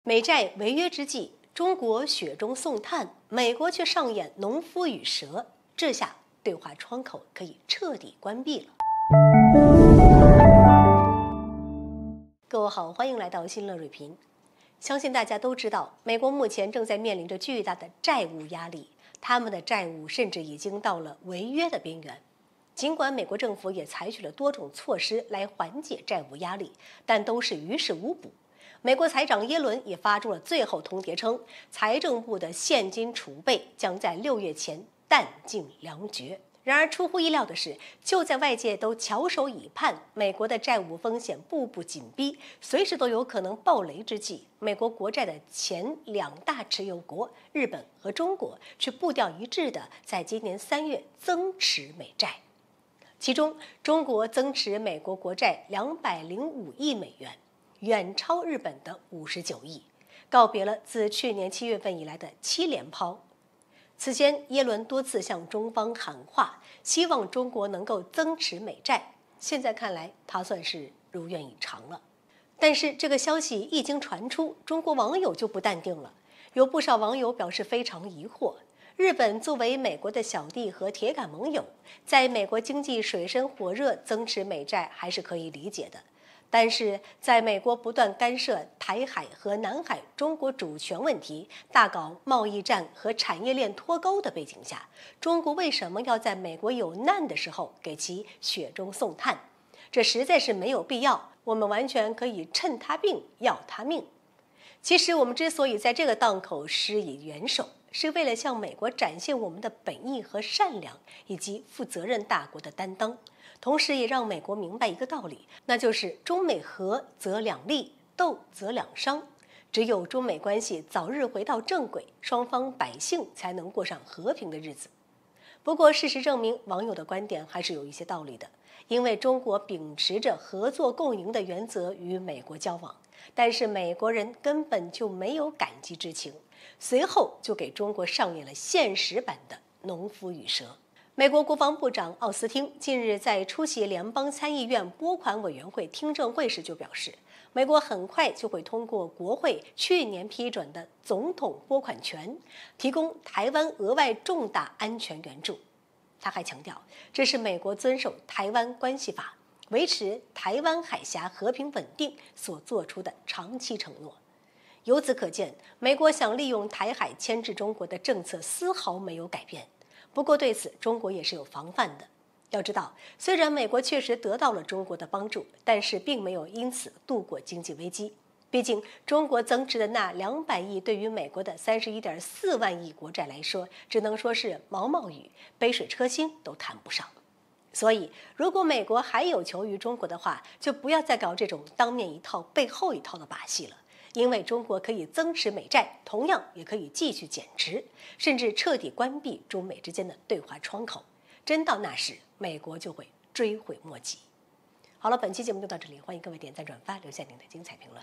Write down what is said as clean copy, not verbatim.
美债违约之际，中国雪中送炭，美国却上演农夫与蛇，这下对话窗口可以彻底关闭了。各位好，欢迎来到新乐锐评。相信大家都知道，美国目前正在面临着巨大的债务压力，他们的债务甚至已经到了违约的边缘。尽管美国政府也采取了多种措施来缓解债务压力，但都是于事无补。美国财长耶伦也发出了最后通牒，称财政部的现金储备将在6月前弹尽粮绝。然而出乎意料的是，就在外界都翘首以盼，美国的债务风险步步紧逼，随时都有可能爆雷之际，美国国债的前2大持有国日本和中国却步调一致的在今年3月增持美债。其中，中国增持美国国债205亿美元，远超日本的59亿，告别了自去年7月份以来的7连抛。此前，耶伦多次向中方喊话，希望中国能够增持美债。现在看来，他算是如愿以偿了。但是，这个消息一经传出，中国网友就不淡定了。有不少网友表示非常疑惑。日本作为美国的小弟和铁杆盟友，在美国经济水深火热，增持美债还是可以理解的。但是，在美国不断干涉台海和南海中国主权问题，大搞贸易战和产业链脱钩的背景下，中国为什么要在美国有难的时候给其雪中送炭？这实在是没有必要。我们完全可以趁他病要他命。其实，我们之所以在这个档口施以援手，是为了向美国展现我们的本意和善良，以及负责任大国的担当。同时也让美国明白一个道理，那就是中美和则两利，斗则两伤。只有中美关系早日回到正轨，双方百姓才能过上和平的日子。不过事实证明，网友的观点还是有一些道理的，因为中国秉持着合作共赢的原则与美国交往，但是美国人根本就没有感激之情，随后就给中国上演了现实版的农夫与蛇。美国国防部长奥斯汀近日在出席联邦参议院拨款委员会听证会时就表示，美国很快就会通过国会去年批准的总统拨款权，提供台湾额外重大安全援助。他还强调，这是美国遵守台湾关系法，维持台湾海峡和平稳定所做出的长期承诺。由此可见，美国想利用台海牵制中国的政策丝毫没有改变。不过对此，中国也是有防范的。要知道，虽然美国确实得到了中国的帮助，但是并没有因此度过经济危机。毕竟，中国增持的那200亿对于美国的31.4万亿国债来说，只能说是毛毛雨，杯水车薪都谈不上。所以，如果美国还有求于中国的话，就不要再搞这种当面一套背后一套的把戏了。因为中国可以增持美债，同样也可以继续减持，甚至彻底关闭中美之间的对话窗口。真到那时，美国就会追悔莫及。好了，本期节目就到这里，欢迎各位点赞转发，留下您的精彩评论。